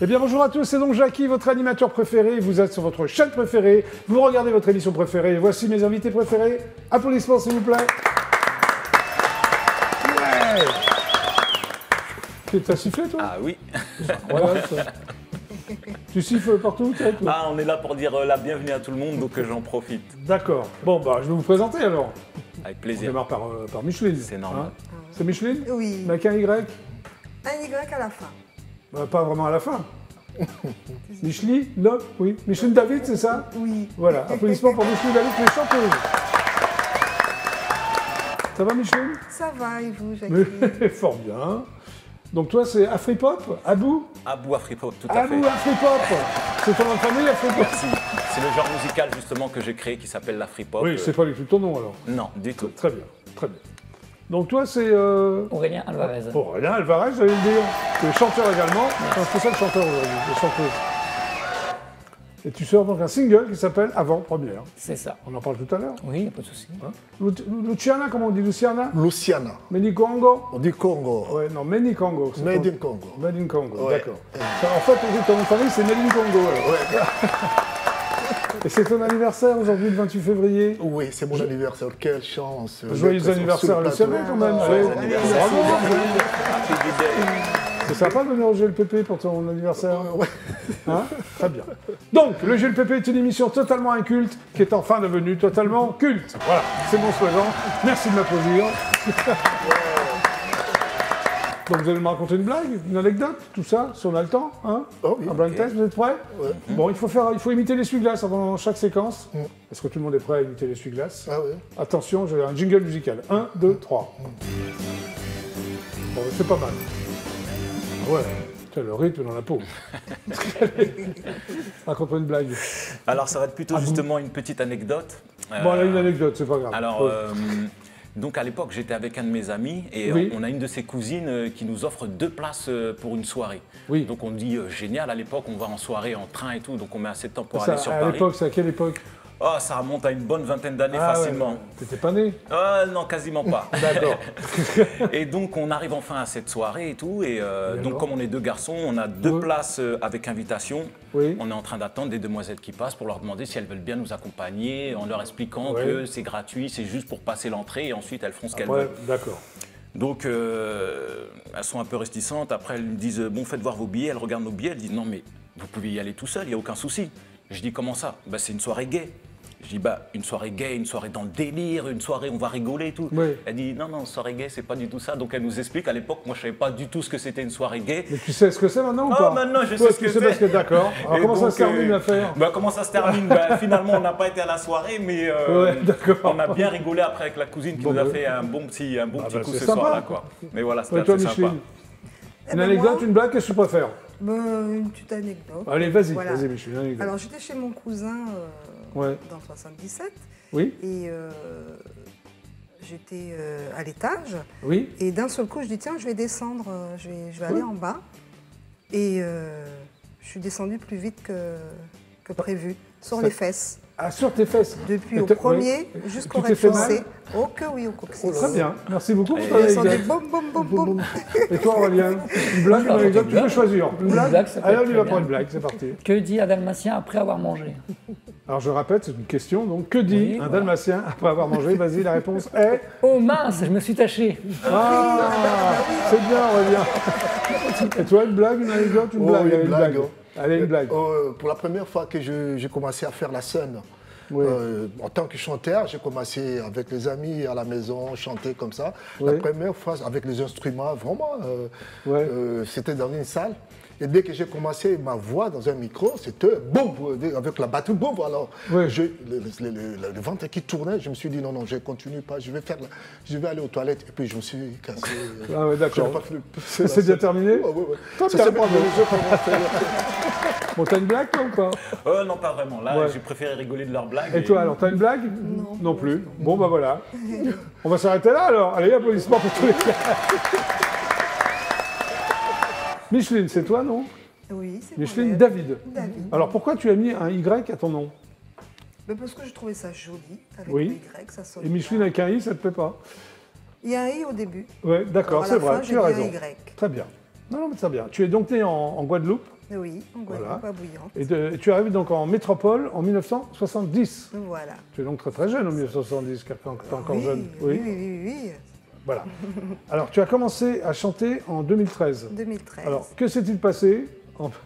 Eh bien bonjour à tous, c'est donc Jackie, votre animateur préféré. Vous êtes sur votre chaîne préférée, vous regardez votre émission préférée. Et voici mes invités préférés. Applaudissements s'il vous plaît. Ouais. T'as sifflé toi? Ah oui. Voilà, ça. Tu siffles partout toi? Ah, on est là pour dire la bienvenue à tout le monde, donc j'en profite. D'accord. Bon, bah je vais vous présenter alors. Avec On plaisir. démarre par Micheline. C'est normal. Hein, c'est Micheline? Oui. Avec un Y? Un Y à la fin. Bah, pas vraiment à la fin. Micheline? Non? Oui. Micheline David, c'est ça? Oui. Voilà. Applaudissements pour Micheline David, les chanteuses. Ça va Micheline? Ça va, et vous, Jackie? Fort bien. Donc toi, c'est Afripop? Abou? Abou Afripop, tout à fait. Abou Afripop. C'est ton nom de famille, Afripop? Merci. C'est le genre musical justement que j'ai créé qui s'appelle l'Afripop. Oui, c'est pas du tout ton nom alors. Non, du tout. Très bien, très bien. Donc toi, c'est... Aurélien Alvarez. Aurélien Alvarez, j'allais le dire. Tu es chanteur également. C'est un spécial chanteur aujourd'hui, des chanteuses. Et tu sors donc un single qui s'appelle Avant Première. C'est ça. On en parle tout à l'heure. Oui, il n'y a pas de souci. Hein? Luciana, comment on dit Luciana? Luciana. Meni Congo? On dit Congo. Ouais, non, Meni Congo. c'est Made ton- in Congo. Made in Congo, Ouais. d'accord. En fait, on dit ton nom de famille, c'est Made in Congo. alors. Ouais. Et c'est ton anniversaire aujourd'hui, le 28 février. Oui, c'est mon anniversaire. Quelle chance. Joyeux d'être anniversaire sur à le Luciana plateau. quand même. Joyeux Ouais. anniversaire. Bravo. Happy birthday. C'est sympa de venir au GLPP pour ton anniversaire. Ouais. Hein? Très bien. Donc, le GLPP est une émission totalement inculte qui est enfin devenue totalement culte. Voilà, c'est mon slogan. Merci de m'applaudir. Donc, vous allez me raconter une blague, une anecdote, tout ça, si on a le temps, hein? Oh oui. Un blind test, vous êtes prêts? Ouais. Bon, il faut imiter l'essuie-glace avant chaque séquence. Est-ce que tout le monde est prêt à imiter l'essuie-glace? Ah oui. Attention, j'ai un jingle musical. 1, 2, 3. Bon, c'est pas mal. Ah ouais, tiens, le rythme dans la peau. Raconte-moi une blague. Alors ça va être plutôt justement une petite anecdote. Bon, là, une anecdote, c'est pas grave. Alors, donc à l'époque, j'étais avec un de mes amis et Oui. on a une de ses cousines qui nous offre 2 places pour une soirée. Oui. Donc on dit génial, à l'époque, on va en soirée en train et tout, donc on met assez de temps pour Ça, aller sur à Paris. l'époque, c'est à quelle époque? Oh, ça remonte à une bonne vingtaine d'années Ah facilement. ouais, t'étais pas né? Non, quasiment pas. D'accord. Et donc on arrive enfin à cette soirée et tout. Et donc alors comme on est 2 garçons, on a 2 Oui. places avec invitation. Oui. On est en train d'attendre des demoiselles qui passent pour leur demander si elles veulent bien nous accompagner, en leur expliquant Oui. que c'est gratuit, c'est juste pour passer l'entrée et ensuite elles feront ce qu'elles Ouais, veulent. d'accord. Donc elles sont un peu réticentes. Après elles me disent bon, faites voir vos billets. Elles regardent nos billets, elles disent non mais vous pouvez y aller tout seul, il n'y a aucun souci. Je dis comment ça? Bah, c'est une soirée gay. Je dis bah une soirée gay, une soirée dans le délire, une soirée on va rigoler et tout. Oui. Elle dit non, soirée gay c'est pas du tout ça. Donc elle nous explique, à l'époque moi je savais pas du tout ce que c'était une soirée gay. Mais tu sais ce que c'est maintenant ou Ah, pas? maintenant, je Toi, sais ce que tu sais c'est. parce que d'accord. Alors Et comment ça donc, se termine l'affaire? Bah, comment ça se termine? Bah, finalement, on n'a pas été à la soirée, mais Ouais, d'accord. on a bien rigolé après avec la cousine qui Bon, nous a bah, fait un bon petit bah, coup c'est ce sympa. soir-là, quoi. Mais voilà, c'était Ouais, toi, assez sympa. Micheline, Eh une ben, anecdote, moi, une blague, qu'est-ce que tu préfères? une petite anecdote. Allez, vas-y, Voilà. vas-y, Micheline, une anecdote. Alors, j'étais chez mon cousin Ouais. dans 77 Oui, et j'étais à l'étage. oui. Et d'un seul coup, je dis tiens, je vais descendre, je vais aller en bas. Et je suis descendue plus vite que prévu, sur Ça- les fesses. Ah, sur tes fesses. Depuis Et au t'as- premier oui. jusqu'au Tu t'es fait mal rez-de-chaussée. Oh que oui, au coccyx. Très bien, merci beaucoup pour Et- ton Descendu, anecdote. boum, boum, boum, boum. Et toi, Aurélien, une blague, une Alors, anecdote, une tu peux blague. choisir. Une Une blague? blague, ça peut Allez, être on y très va bien. pour une blague, c'est parti. Que dit un dalmatien après avoir mangé? Alors, je répète, c'est une question. Donc, que dit Oui, un voilà. dalmatien après avoir mangé? Vas-y, la réponse est... Oh mince, je me suis taché. Ah, c'est bien, Aurélien. Et toi, une blague, une anecdote, une Oh, blague? une Allez, blague. Allez, une blague. Pour la première fois que j'ai commencé à faire la scène, Oui. en tant que chanteur, j'ai commencé avec les amis à la maison, chanter comme ça. Oui. La première fois avec les instruments, vraiment, Ouais. c'était dans une salle. Et dès que j'ai commencé ma voix dans un micro, c'était boum, avec la batterie, boum, alors Oui. le ventre qui tournait, je me suis dit non, je ne continue pas, je vais aller aux toilettes. Et puis je me suis cassé. Ah ouais, d'accord. Je n'ai pas fait C'est déjà terminé? Ouais, ouais, ouais. Toi, Ça t'as s'est pas bien de- passé, comment faire. Bon, t'as une blague, toi, ou pas? Non, pas vraiment. Là, Ouais. j'ai préféré rigoler de leurs blagues. Et toi, alors, t'as une blague? Non plus. Bon, bah voilà. On va s'arrêter là, alors. Allez, applaudissements pour tous les gars. Micheline, c'est toi, non? Oui, c'est Micheline moi-même. David. David. Alors, pourquoi tu as mis un Y à ton nom? Mais parce que je trouvais ça joli, avec Oui. le Y, ça sonne Et Micheline bien. avec un I, ça te plaît pas? Il y a un I au début. Ouais, d'accord, Alors, à c'est la vrai, fin, tu j'ai as mis un raison. Y. Très bien. Non, mais très bien. Tu es donc né en Guadeloupe, Oui, en Guadeloupe, à Bouillante. Et tu arrives donc en métropole en 1970. Voilà. Tu es donc très très jeune en 1970, car quand tu es encore oui, jeune. Oui. Voilà. Alors, tu as commencé à chanter en 2013. 2013. Alors, que s'est-il passé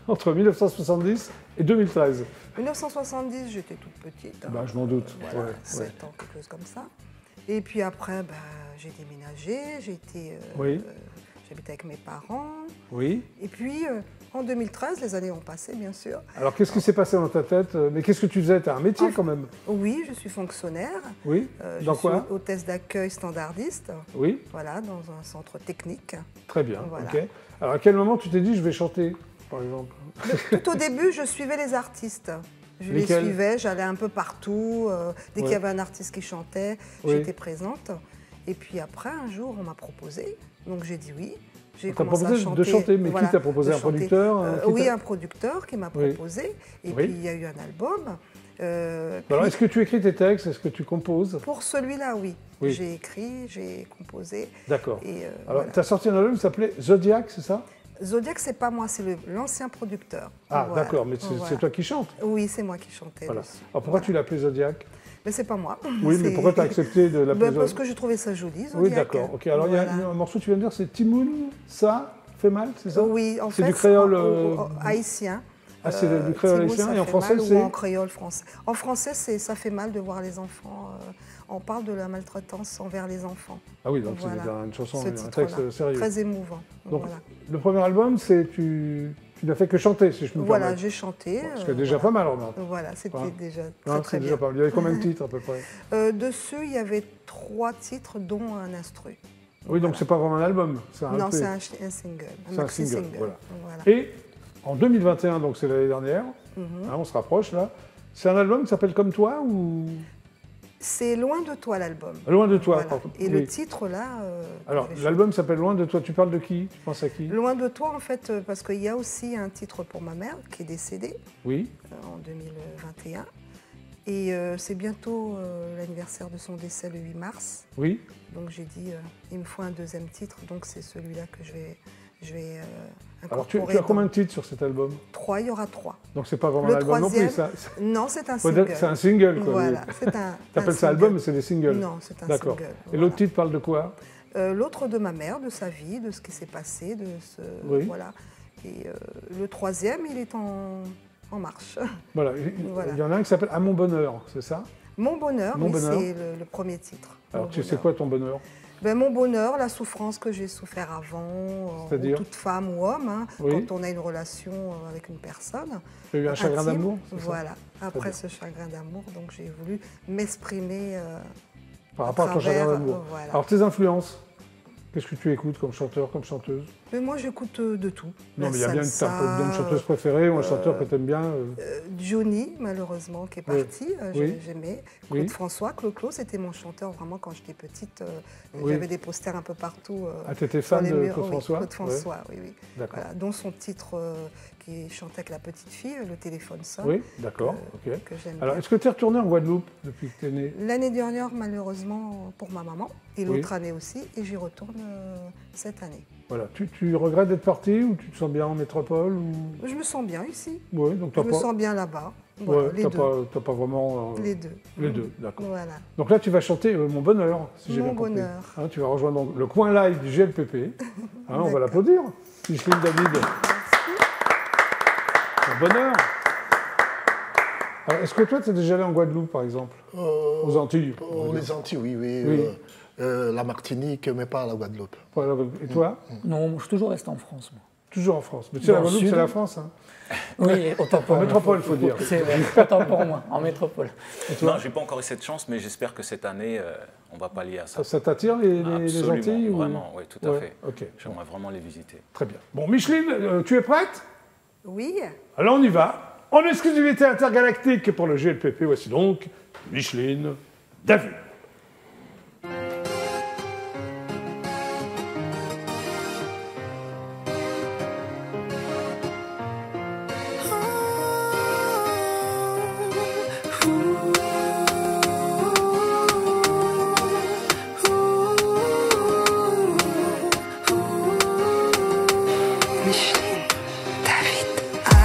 entre 1970 et 2013? 1970, j'étais toute petite. Bah, je m'en doute. Voilà, Ouais, 7 ans, quelque chose comme ça. Et puis après, bah, j'ai déménagé, Oui. j'habitais avec mes parents. Oui. Et puis, en 2013, les années ont passé, bien sûr. Alors, qu'est-ce qui s'est passé dans ta tête? Mais qu'est-ce que tu faisais? Tu as un métier quand même. Oui, je suis fonctionnaire. Oui. Je Dans suis quoi? hôtesse d'accueil standardiste. Oui. Voilà, dans un centre technique. Très bien. Voilà. Ok. Alors, à quel moment tu t'es dit je vais chanter, par exemple? Tout au début, je suivais les artistes. Je Lesquels? les suivais, j'allais un peu partout. Dès qu'il y avait un artiste qui chantait, Oui. j'étais présente. Et puis après, un jour, on m'a proposé. Donc j'ai dit oui. J'ai On t'a commencé à proposé de chanter, mais qui t'a proposé? de Un chanter. producteur, qui Oui, t'a- un producteur qui m'a Oui. proposé. Et Oui. puis il y a eu un album. Alors, Puis, est-ce que tu écris tes textes? Est-ce que tu composes? pour celui-là, oui. Oui. J'ai écrit, j'ai composé. D'accord. Et, Alors, voilà. tu as sorti un album qui s'appelait Zodiac, c'est ça? Zodiac, c'est pas moi, c'est l'ancien producteur. Ah, Voilà. d'accord, mais c'est Voilà. toi qui chantes. Oui, c'est moi qui chantais Voilà. dessus. Alors, pourquoi tu l'appelais Zodiac? Mais c'est pas moi. Oui, mais C'est- pourquoi tu as accepté de l'appeler Ben, parce Zodiac? que je trouvais ça joli, Zodiac. Oui, d'accord. Ok, alors il y a Voilà. un morceau, tu viens de dire, c'est Timoun, ça fait mal, c'est ça? Oui, en C'est fait, du créole, haïtien. Ah, c'est du créole Timoun, haïtien, ça et en fait français, mal, c'est? ou en créole français. En français, ça fait mal de voir les enfants. On parle de la maltraitance envers les enfants. Ah oui, donc Voilà. c'est une chanson, Ce un titre-là, texte sérieux. très émouvant. Donc, voilà, le premier album, c'est tu n'as fait que chanter, si je me Voilà, permets. j'ai chanté. Ce qui est déjà pas mal, remarque. Voilà, c'était Hein. déjà Hein, très, c'est très déjà bien. pas mal. Il y avait combien de titres, à peu près? Dessus, il y avait 3 titres, dont un instru. Oui, donc c'est pas vraiment un album, c'est un Non, EP. c'est un single, C'est un maxi single, single. voilà. Voilà. Et en 2021, donc c'est l'année dernière, hein, on se rapproche là, c'est un album qui s'appelle Comme toi ou C'est Loin de toi, l'album. Loin de toi? Voilà. pardon. Et Oui. le titre, là... Alors, je vais l'album s'appelle Loin de toi, tu parles de qui? Tu penses à qui? Loin de toi, en fait, parce qu'il y a aussi un titre pour ma mère qui est décédée Oui, en 2021. Et c'est bientôt l'anniversaire de son décès le 8 mars. oui. Donc j'ai dit, il me faut un deuxième titre, donc c'est celui-là que je vais Alors, tu incorporer. as combien de titres sur cet album? 3, il y aura 3. Donc c'est pas vraiment Le un album non plus, troisième, ça. non, c'est un Peut-être single. c'est un single, quoi. Voilà, oui. c'est un T'appelles ça single. album, mais c'est des singles. Non, c'est un D'accord. single. Et l'autre titre parle de quoi? L'autre de ma mère, de sa vie, de ce qui s'est passé, de ce... Oui. Voilà. Et le troisième, il est en marche. Voilà. Voilà. Il y en a un qui s'appelle À mon bonheur, c'est ça? Mon bonheur, Mon oui, bonheur. c'est le premier titre. Alors, Mon tu sais bonheur. quoi ton bonheur? Ben, mon bonheur, la souffrance que j'ai souffert avant, C'est-à-dire toute femme ou homme, hein, Oui. quand on a une relation avec une personne. Tu as eu un chagrin intime. d'amour, c'est ça? Voilà, après bien. ce chagrin d'amour, donc j'ai voulu m'exprimer Par rapport à ton travers, chagrin d'amour. voilà. Alors, tes influences, qu'est-ce que tu écoutes comme chanteur, comme chanteuse? Mais moi, j'écoute de tout. Non, La mais il y a bien salsa, une chanteuse préférée ou un chanteur que tu aimes bien. Johnny, malheureusement, qui est Oui. parti, Oui. j'aimais. Oui. Claude François, Clo-Clo, c'était mon chanteur vraiment quand j'étais petite. Oui. J'avais des posters un peu partout. Ah, t'étais sur fan les de murs. Claude Oui, François? Claude François, oui, oui. D'accord. Voilà, dont son titre qui chantait avec la petite fille, Le téléphone sonne. Oui, d'accord, ok. Que j'aime Alors, bien. est-ce que tu es retourné en Guadeloupe depuis que tu es né? L'année dernière, malheureusement, pour ma maman, et Oui. l'autre année aussi, et j'y retourne cette année. Voilà. Tu regrettes d'être parti ou tu te sens bien en métropole ou... Je me sens bien ici. Oui, donc Je t'as me pas... sens bien là-bas. Voilà, Ouais, les t'as deux. pas, pas vraiment... Les deux. Les deux, d'accord. Voilà. Donc là, tu vas chanter Mon bonheur, si j'ai Mon bien compris. bonheur. Hein, tu vas rejoindre donc le coin live du GLPP. Hein, on va D'accord. l'applaudir. Micheline David. Mon bonheur. Alors, est-ce que toi, tu es déjà allé en Guadeloupe, par exemple? Aux Antilles? on va Les dire. Antilles, oui, oui. Oui. La Martinique, mais pas la Guadeloupe. Voilà. Et toi? Non, moi, je suis toujours resté en France, moi. Toujours en France. Mais tu sais, la Dans le Guadeloupe, sud. c'est la France. Hein. Oui, autant pour En moi. métropole, faut dire. C'est vrai, autant pour moi, en métropole. Non, j'ai pas encore eu cette chance, mais j'espère que cette année, on va pallier à ça. Ça t'attire, les Absolument, Antilles ou... vraiment, oui, tout à Ouais, fait. ok. J'aimerais vraiment les visiter. Très bien. Bon, Micheline, tu es prête? Oui. Alors on y va. En exclusivité intergalactique pour le GLPP, voici donc Micheline David. Micheline, David.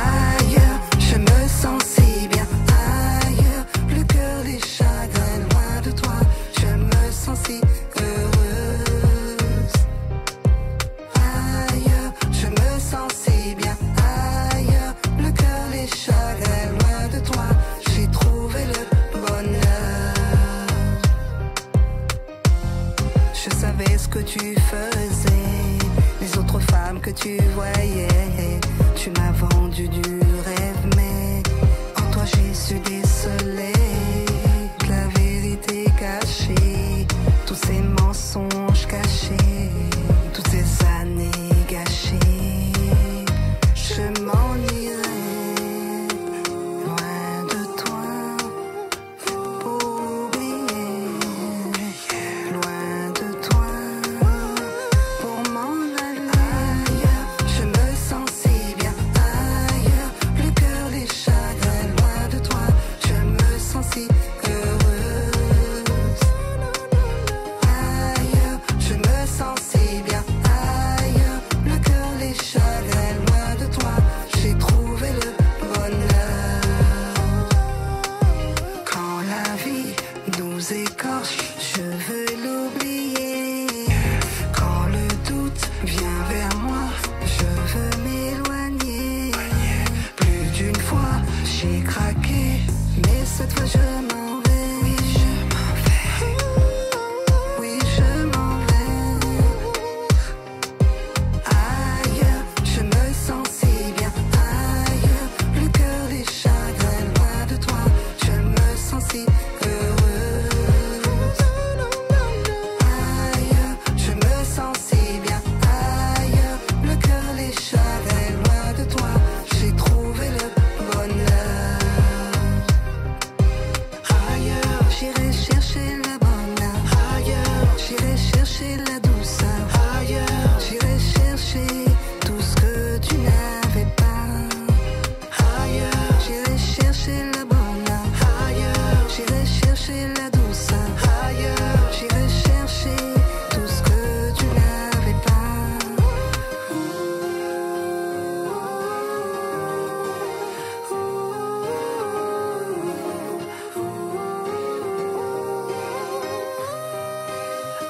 savais ce que tu faisais, les autres femmes que tu voyais. Tu m'as vendu du rêve, mais en toi j'ai su déceler la vérité cachée, tous ces mensonges cachés, toutes ces années gâchées. Je m'en irai loin de toi pour oublier, loin de toi pour m'en aller. Je me sens si bien ailleurs, le cœur les chagrins loin de toi. Je me sens si heureuse ailleurs, je me sens si bien ailleurs, le cœur les chagrins loin de toi. J'ai trouvé le bonheur. Quand la vie nous écorche, je veux l'oublier. Quand le doute vient vers moi, je veux m'éloigner. Plus d'une fois, j'ai craqué, mais cette fois je m'en vais. Oui, je m'en vais. Oui, je m'en vais. Ailleurs, je me sens si bien ailleurs, le cœur des chagrins loin de toi. Je me sens si heureuse ailleurs, je me sens si bien ailleurs, le cœur les chagrins loin de toi. J'ai trouvé le bonheur ailleurs. J'irai chercher la bonne ailleurs, j'irai chercher la douceur ailleurs, j'irai chercher tout ce que tu n'avais pas ailleurs, j'irai chercher la bonne ailleurs, j'irai chercher la douceur ailleurs, j'irai chercher tout ce que tu n'avais pas.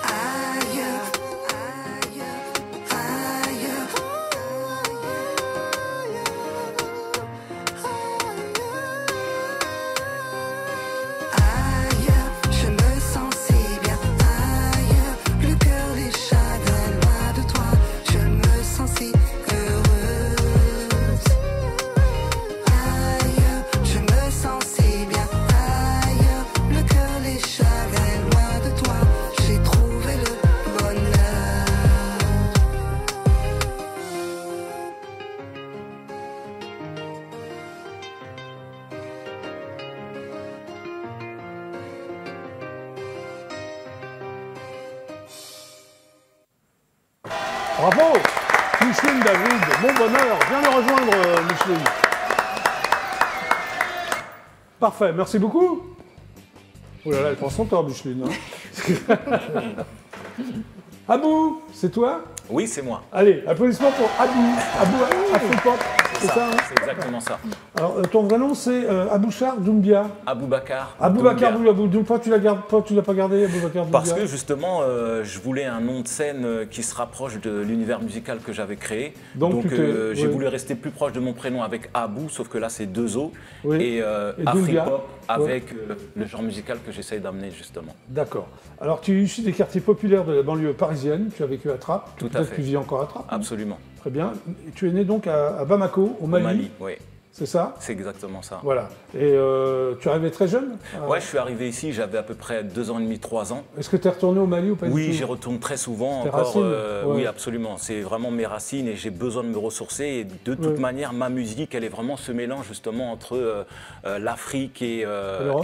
Ailleurs, ailleurs, ailleurs, je me sens si bien ailleurs, le cœur les chagrins loin de toi. Je me sens si heureuse ailleurs, je me sens si bien ailleurs, le cœur les chagrins loin de toi. J'ai trouvé le bonheur. Bravo Micheline David, bon bonheur, viens le rejoindre Micheline. Parfait, merci beaucoup. Oh là là, elle prend son temps Micheline. Hein. Abou, c'est toi? Oui, c'est moi. Allez, applaudissements pour Abou. Abou Afropop, c'est ça hein? C'est exactement ça. Alors ton vrai nom c'est Abouchar Doumbia. Aboubacar. Aboubacar Doumbia. Doumbia. Pourquoi tu l'as pas gardé Aboubacar Doumbia? Parce que justement, je voulais un nom de scène qui se rapproche de l'univers musical que j'avais créé. Donc, j'ai oui. voulu rester plus proche de mon prénom avec Abou, sauf que là c'est deux O. Oui. Et Doumbia. Afri-pop avec le genre musical que j'essaye d'amener justement. D'accord. Alors tu es issu des quartiers populaires de la banlieue parisienne, tu as vécu à Trappes. Tout à Peut-être fait. que tu vis encore à Trappes. hein? Absolument. Très bien. Et tu es né donc à Bamako, au Mali. Mali, oui. C'est ça? C'est exactement ça. Voilà. Et tu es arrivé très jeune? Ouais, je suis arrivé ici, j'avais à peu près 2 ans et demi, 3 ans. Est-ce que tu es retourné au Mali ou pas du Oui, tout? j'y retourne très souvent Tes encore. racines, ouais. Oui, absolument. C'est vraiment mes racines et j'ai besoin de me ressourcer. Et de toute Ouais. manière, ma musique, elle est vraiment ce mélange justement entre l'Afrique et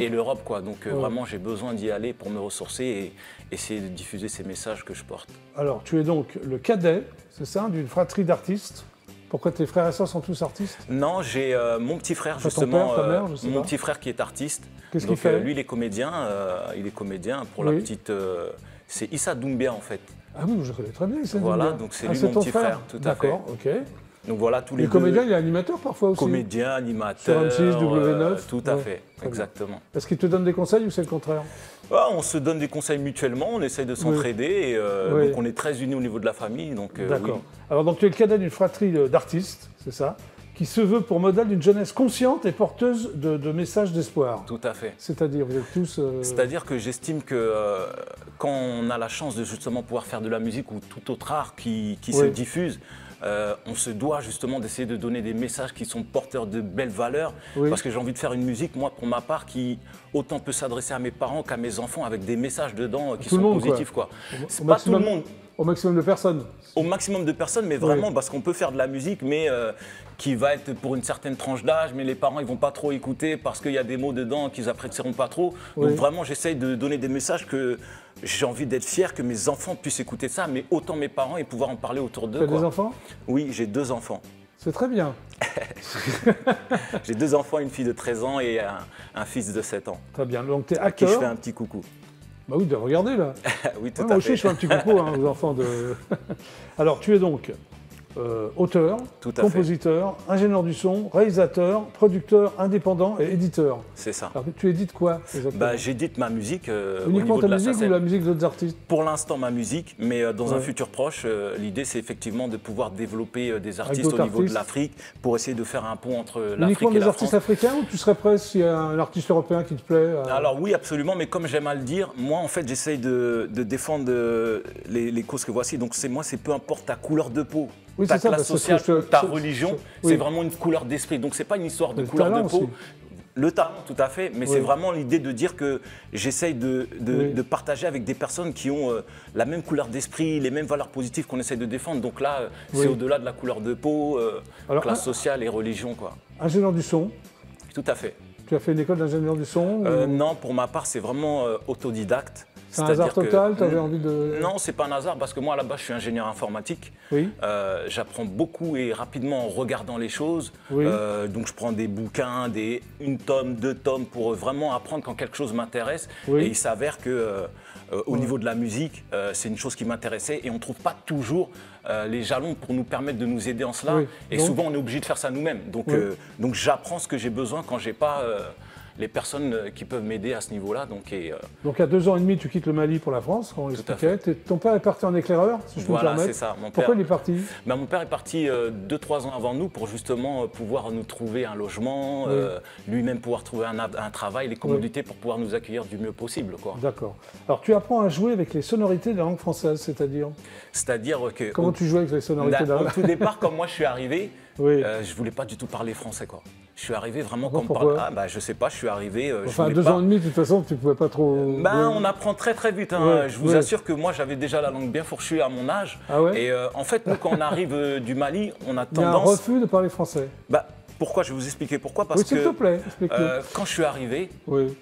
l'Europe, quoi. Donc vraiment, j'ai besoin d'y aller pour me ressourcer et essayer de diffuser ces messages que je porte. Alors tu es donc le cadet, c'est ça, d'une fratrie d'artistes. Pourquoi tes frères et sœurs sont tous artistes? Non, j'ai mon petit frère Enfin, ton justement, père, ta mère, je sais mon pas. petit frère qui est artiste. Qu'est-ce qu'il Donc fait? lui, il est comédien. Pour Oui. la petite, c'est Issa Doumbia en fait. Ah oui, je connais très bien. Issa Voilà, Doumbia. donc c'est Ah, lui mon ton petit frère, tout à fait. D'accord, ok. Donc voilà tous les Les deux. comédiens, il est animateur parfois aussi. Comédien, animateur. Sur M6, W9. Tout à Ouais, fait, très bien. exactement. Est-ce qu'il te donne des conseils ou c'est le contraire? Ah, on se donne des conseils mutuellement, on essaye de s'entraider. Et, Oui. donc on est très unis au niveau de la famille. Donc, D'accord. oui. Alors donc tu es le cadet d'une fratrie d'artistes, c'est ça? qui se veut pour modèle d'une jeunesse consciente et porteuse de messages d'espoir. Tout à fait. C'est-à-dire, vous êtes tous... C'est-à-dire que j'estime que quand on a la chance de justement pouvoir faire de la musique ou tout autre art qui se diffuse, on se doit justement d'essayer de donner des messages qui sont porteurs de belles valeurs. Oui. Parce que j'ai envie de faire une musique, moi, pour ma part, qui autant peut s'adresser à mes parents qu'à mes enfants avec des messages dedans qui Tout sont le monde, positifs, quoi. C'est Au pas maximum, tout le monde. Au maximum de personnes. Au maximum de personnes, mais vraiment parce qu'on peut faire de la musique, mais qui va être pour une certaine tranche d'âge, mais les parents ils vont pas trop écouter parce qu'il y a des mots dedans qu'ils apprécieront pas trop. Oui. Donc vraiment j'essaye de donner des messages que j'ai envie d'être fier que mes enfants puissent écouter ça, mais autant mes parents et pouvoir en parler autour d'eux. Tu as des enfants? Oui, j'ai 2 enfants. C'est très bien. J'ai 2 enfants, une fille de 13 ans et un fils de 7 ans. Très bien. Donc tu es À qui je acteur. fais un petit coucou. Bah oui, de regarder là. Oui, tout Ouais, moi à aussi, fait. je fais un petit coucou aux enfants de... Alors, tu es donc auteur, Tout à compositeur, ingénieur du son, réalisateur, producteur, indépendant et éditeur. C'est ça. Alors, tu édites quoi exactement? Bah, j'édite ma musique au Uniquement niveau ta de la musique ou SACEM. la musique d'autres artistes? Pour l'instant, ma musique, mais dans un Ouais. futur proche, l'idée, c'est effectivement de pouvoir développer des artistes d'autres au niveau artistes. de l'Afrique pour essayer de faire un pont entre Uniquement l'Afrique et des la artistes France. africains ou tu serais prêt s'il y a un artiste européen qui te plaît Alors oui, absolument, mais comme j'aime à le dire, moi, en fait, j'essaye de défendre les causes que voici. Donc, c'est peu importe ta couleur de peau, Oui, ta c'est ça, classe bah, c'est ce sociale, que je te- ta c'est- religion, oui. c'est vraiment une couleur d'esprit. Donc, c'est pas une histoire de Le couleur talent de peau. aussi. Le talent, tout à fait, mais Oui. c'est vraiment l'idée de dire que j'essaye de Oui. partager avec des personnes qui ont la même couleur d'esprit, les mêmes valeurs positives qu'on essaye de défendre. Donc là, Oui. c'est au-delà de la couleur de peau, Alors, classe sociale et religion, quoi. Ingénieur du son, Tout à fait. tu as fait une école d'ingénieur du son ou- Non, pour ma part, c'est vraiment autodidacte. C'est un hasard C'est-à-dire que- total, tu avais envie de... Non, c'est pas un hasard parce que moi, à la base, je suis ingénieur informatique. Oui. J'apprends beaucoup et rapidement en regardant les choses. Oui. Donc, je prends des bouquins, une tome, 2 tomes pour vraiment apprendre quand quelque chose m'intéresse. Oui. Et il s'avère que au niveau de la musique, c'est une chose qui m'intéressait et on ne trouve pas toujours les jalons pour nous permettre de nous aider en cela. Oui. Et Donc- souvent, on est obligé de faire ça nous-mêmes. Donc, Oui. donc j'apprends ce que j'ai besoin quand j'ai pas les personnes qui peuvent m'aider à ce niveau-là. Donc, Donc à 2 ans et demi, tu quittes le Mali pour la France, quand on l'expliquait. Ton père est parti en éclaireur, si je peux me Voilà, permettre. c'est ça, mon Pourquoi père. il est parti? Ben, mon père est parti 2-3 ans avant nous pour justement pouvoir nous trouver un logement, Oui. lui-même pouvoir trouver un travail, les commodités pour pouvoir nous accueillir du mieux possible, quoi. D'accord. Alors tu apprends à jouer avec les sonorités de la langue française, c'est-à-dire? C'est-à-dire que Comment tu joues avec les sonorités de la au langue? tout départ, comme moi je suis arrivé, Oui. je voulais pas du tout parler français, quoi. Je suis arrivé vraiment Pourquoi? Ah, bah, je sais pas, je suis arrivé. je Enfin, à voulais 2 pas... ans et demi, de toute façon, tu pouvais pas trop... Ben, Oui. on apprend très très vite. Hein. Ouais, Je vous ouais. assure que moi j'avais déjà la langue bien fourchue à mon âge. Ah ouais? Et en fait, nous quand on arrive du Mali, on a Il y a un tendance. refus de parler français. Bah, pourquoi? Je vais vous expliquer pourquoi. Parce Oui, s'il que te plaît, explique-nous. quand je suis arrivé, Oui.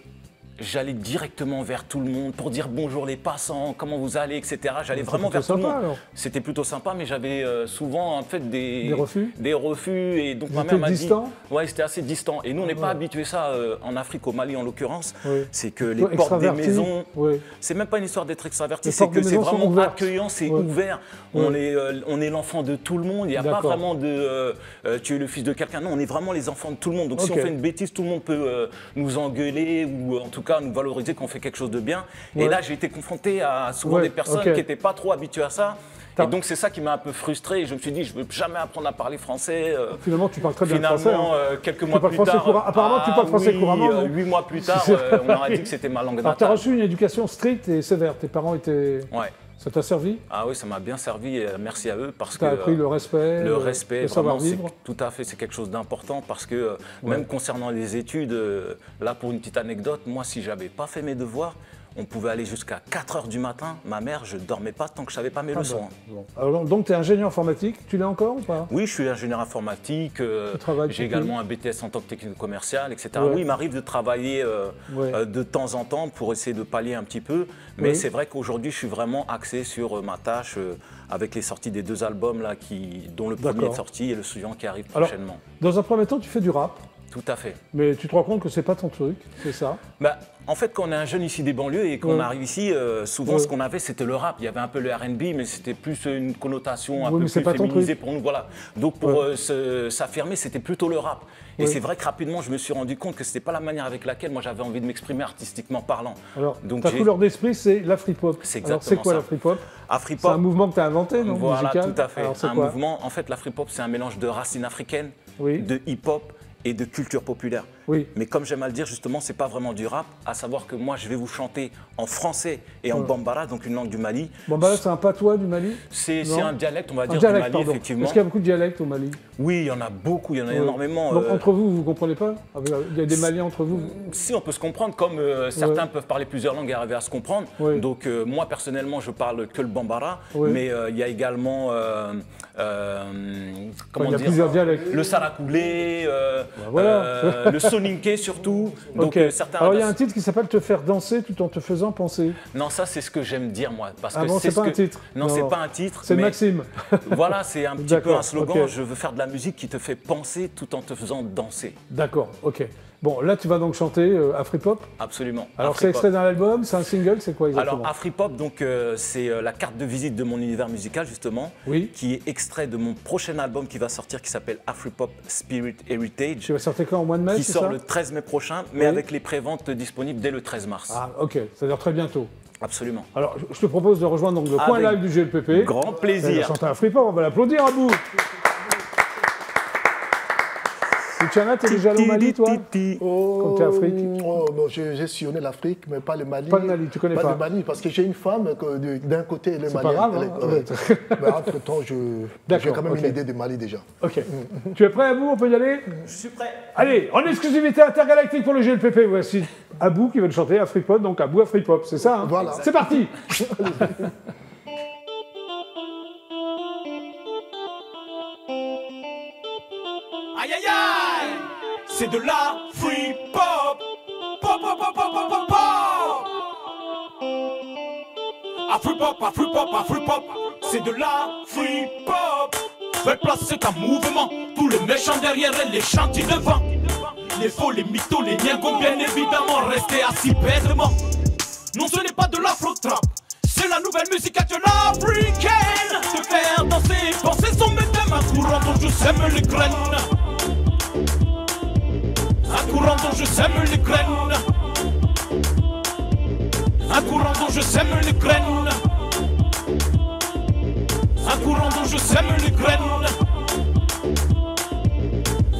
j'allais directement vers tout le monde pour dire bonjour les passants, comment vous allez, etc. J'allais C'est vraiment plutôt vers tout le sympa, monde. alors. C'était plutôt sympa, mais j'avais souvent en fait Des refus? Des refus et donc Vous ma mère étiez m'a dit. distant? Ouais, c'était assez distant. Et nous, on n'est pas Ouais. habitué ça en Afrique, au Mali en l'occurrence. Oui. C'est que les Toi, portes des extraverti? maisons. Oui. C'est même pas une histoire d'être extraverti, Les c'est portes que des c'est maisons sont vraiment ouvertes. accueillant, c'est Ouais. ouvert. On est l'enfant de tout le monde. Il n'y a pas D'accord. vraiment de tu es le fils de quelqu'un. Non, on est vraiment les enfants de tout le monde. Donc si Ok. on fait une bêtise, tout le monde peut nous engueuler ou en tout cas nous valoriser quand on fait quelque chose de bien. Ouais. Et là, j'ai été confronté à souvent Ouais, des personnes ok. qui n'étaient pas trop habituées à ça. T'as- Et donc c'est ça qui m'a un peu frustré. Et je me suis dit, je ne veux jamais apprendre à parler français. Finalement, tu parles très bien Finalement, français. hein. quelques mois parles plus français tard, couramment. Apparemment, tu parles français couramment, non 8 mois plus tard, on aurait dit que c'était ma langue Alors, tu as natale. reçu une éducation stricte et sévère. Tes parents étaient... Ouais. Ça t'a servi? Ah oui, ça m'a bien servi. Et merci à eux parce Tu que as appris le respect, le respect, le vraiment, savoir-vivre? tout à fait, c'est quelque chose d'important parce que même concernant les études, là pour une petite anecdote, moi si j'avais pas fait mes devoirs, on pouvait aller jusqu'à 4 h du matin. Ma mère, je ne dormais pas tant que je savais pas mes Ah leçons. bah, bon. Alors, donc, tu es ingénieur informatique. Tu l'es encore ou pas? Oui, je suis ingénieur informatique, Tu travailles j'ai depuis- également un BTS en tant que technique commercial, etc. Ouais. Oui, il m'arrive de travailler Ouais. de temps en temps pour essayer de pallier un petit peu, mais Oui. c'est vrai qu'aujourd'hui, je suis vraiment axé sur ma tâche avec les sorties des 2 albums là, dont le premier D'accord. est sorti et le suivant qui arrive Alors, prochainement. Dans un premier temps, tu fais du rap, Tout à fait. mais tu te rends compte que c'est pas ton truc, c'est ça? Bah, en fait, quand on est un jeune ici des banlieues et qu'on Ouais. arrive ici, souvent Ouais. ce qu'on avait c'était le rap. Il y avait un peu le R&B, mais c'était plus une connotation un Oui, mais peu c'est plus pas ton féminisée truc. pour nous. Voilà. Donc pour Ouais. s'affirmer, c'était plutôt le rap. Et Ouais. c'est vrai que rapidement, je me suis rendu compte que c'était pas la manière avec laquelle moi j'avais envie de m'exprimer artistiquement parlant. Alors, Donc ta j'ai- couleur d'esprit, c'est l'afri-pop. C'est Alors, c'est exactement quoi ça. l'afri-pop? C'est un Afri-pop, mouvement que tu as inventé, non? voilà, musical? tout à fait. Alors, c'est Un quoi? mouvement, en fait, l'afri-pop, c'est un mélange de racines africaines, Oui. de hip-hop et de culture populaire. Oui. Mais comme j'aime à le dire, justement, c'est pas vraiment du rap, à savoir que moi, je vais vous chanter en français et en bambara, donc une langue du Mali. Bon, bah là, c'est un patois du Mali? C'est Non. un dialecte, on va Un dire, dialecte, du Mali, pardon. effectivement. Est-ce qu'il y a beaucoup de dialectes au Mali? Oui, il y en a beaucoup, il y en a Ouais. énormément. Donc, entre vous, vous ne comprenez pas? Il y a des Maliens entre vous? Si, on peut se comprendre, comme certains peuvent parler plusieurs langues et arriver à se comprendre. Ouais. Donc, moi, personnellement, je parle que le bambara, Ouais. mais il y a également, comment Il y a dire, plusieurs dialectes. le sarakoulé, voilà. le soninké surtout. Donc, Ok. certains. Alors, il y a un titre qui s'appelle Te faire danser tout en te faisant penser. Non, ça, c'est ce que j'aime dire, moi. Parce Ah que bon, c'est ce pas un que- titre? Non, Non. c'est pas un titre. C'est mais Maxime. Voilà, c'est un petit peu D'accord, un slogan. ok. Je veux faire de la musique qui te fait penser tout en te faisant danser. D'accord, ok. Bon, là, tu vas donc chanter Afripop. Absolument. Alors, c'est Afripop. extrait d'un album, c'est un single, c'est quoi exactement? Alors, Afripop, donc, c'est la carte de visite de mon univers musical, justement, Oui. qui est extrait de mon prochain album qui va sortir, qui s'appelle Afripop Spirit Heritage, Tu vas sortir quand, au mois de mai, qui c'est sort ça? le 13 mai prochain, mais Oui. avec les préventes disponibles dès le 13 mars. Ah, ok, c'est-à-dire très bientôt. Absolument. Alors, je te propose de rejoindre donc, le coin Avec live du GLPP. grand Il va plaisir. chanter Afripop, on va l'applaudir à bout. Luciana, t'es déjà allé au Mali, toi? Quand t'es Afrique? Oh, bon, j'ai sillonné l'Afrique, mais pas le Mali. Pas le Mali, tu connais pas? le Mali, parce que j'ai une femme d'un côté, elle est C'est pas malienne. grave, elle est- hein. mais entre-temps, j'ai D'accord, quand même ok. une idée du Mali déjà. Ok. Tu es prêt, Abou? On peut y aller? Je suis prêt. Allez, en exclusivité intergalactique pour le GLPP, voici Abou qui va le chanter Afripop, donc Abou Afripop, c'est ça, hein? Voilà. C'est parti. Aïe aïe aïe, c'est de la free pop. Pop pop pop pop pop pop pop. Afri-pop, Afri-pop, Afri-pop, c'est de la free pop. Belle place, c'est un mouvement. Tous les méchants derrière et les gentils devant. Les faux, les mythos, les niengos, bien évidemment, restez assis bêtement. Non, ce n'est pas de l'afro-trap. C'est la nouvelle musique actuelle africaine. Te faire danser, penser son méthème. Un courant dont je sème les graines. Un courant dont je sème les graines. Un courant dont je sème les graines. Un courant dont je sème les graines.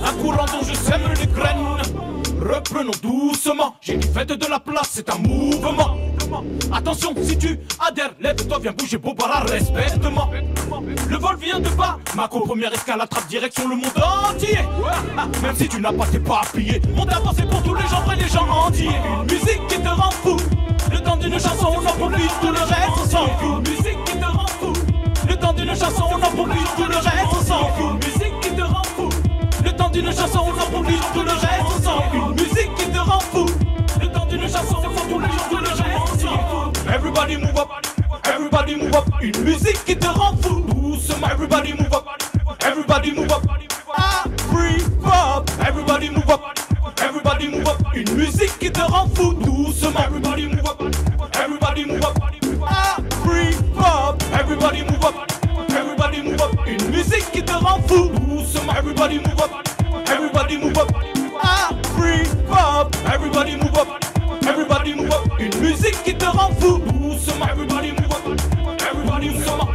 Un courant dont je sème les graines. Reprenons doucement. J'ai dit faites de la place, c'est un mouvement. Attention, si tu adhères, lève-toi, viens bouger, Bobara, respecte-moi. Le vol vient de bas, Mako, première escale, attrape direction le monde entier. Même si tu n'as pas tes papiers, monte avancer pour tous les gens vrais, les gens entiers. Une musique qui te rend fou. Le temps d'une chanson, on en profite, tout le reste, on s'en fout. Une musique qui te rend fou. Le temps d'une chanson, on en profite, tout le reste, on s'en fout. Une musique qui te rend fou. Le temps d'une chanson, on en profite, tout le reste, on s'en fout. Une musique qui te rend fou. Le temps d'une chanson, on en profite, tout le reste, on s'en fout. Everybody move up, everybody move up. Une musique qui te rend fou. Doucement, everybody move up, everybody move up. Afri-pop, everybody move up, everybody move up. Une musique qui te rend fou. Doucement, everybody move up, everybody move up. Afri-pop, everybody move up, everybody move up. Une musique qui te rend fou. Doucement, everybody move up, everybody move up. Afri-pop, everybody move up, everybody move up. Une musique qui te rend fou. Doucement, everybody move up, everybody move up.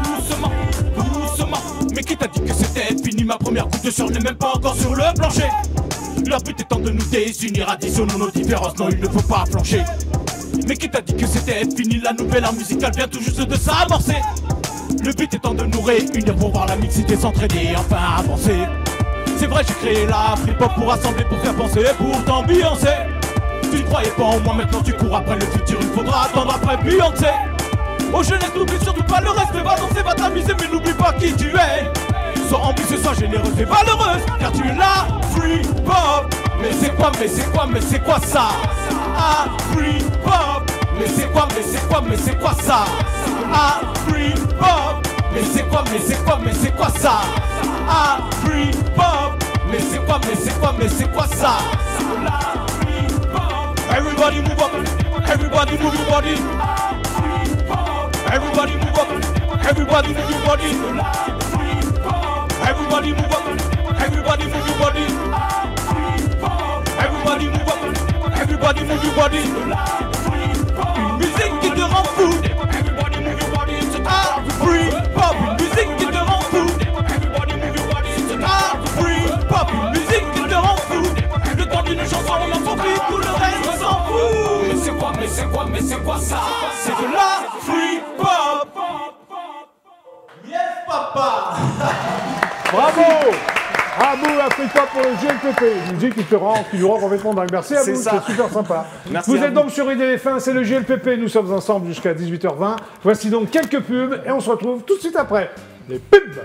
Doucement, doucement. Mais qui t'a dit que c'était fini? Ma première goutte de sueur n'est même pas encore sur le plancher. Leur but étant de nous désunir, additionnons nos différences, non il ne faut pas flancher. Mais qui t'a dit que c'était fini? La nouvelle art musicale vient tout juste de s'amorcer. Le but étant de nous réunir pour voir la mixité s'entraider et enfin avancer. C'est vrai, j'ai créé la free-pop pour rassembler, pour faire penser, pour t'ambiancer. Tu ne croyais pas en moi, maintenant tu cours après le futur, il faudra attendre après Beyoncé. Oh jeunesse, n'oublie surtout pas le reste, va danser, va t'amuser, mais n'oublie pas qui tu es. Sois ambitieux, sois généreuse et valeureuse, car tu es la free-pop. Mais c'est quoi, mais c'est quoi, mais c'est quoi ça? Free-pop. Mais c'est quoi, mais c'est quoi, mais c'est quoi ça? Free-pop. Mais c'est quoi, mais c'est quoi, mais c'est quoi ça? Free-pop. Mais c'est quoi, mais c'est quoi, mais c'est quoi ça? Everybody move up, everybody move your body. Everybody move up, everybody move your body. Everybody move up, everybody move your body. Everybody move up, everybody move your body. Une musique qui te rend fou. Everybody move your body. Free pop, une musique qui te rend fou. Everybody move your body. Free papa. Bravo! Abou a pris quoi pour le GLPP? Une musique qui nous rend complètement dingue. Merci à C'est vous, ça. c'est super sympa. Merci Vous à êtes vous. donc sur IDF1, c'est le GLPP. Nous sommes ensemble jusqu'à 18h20. Voici donc quelques pubs et on se retrouve tout de suite après. Les pubs!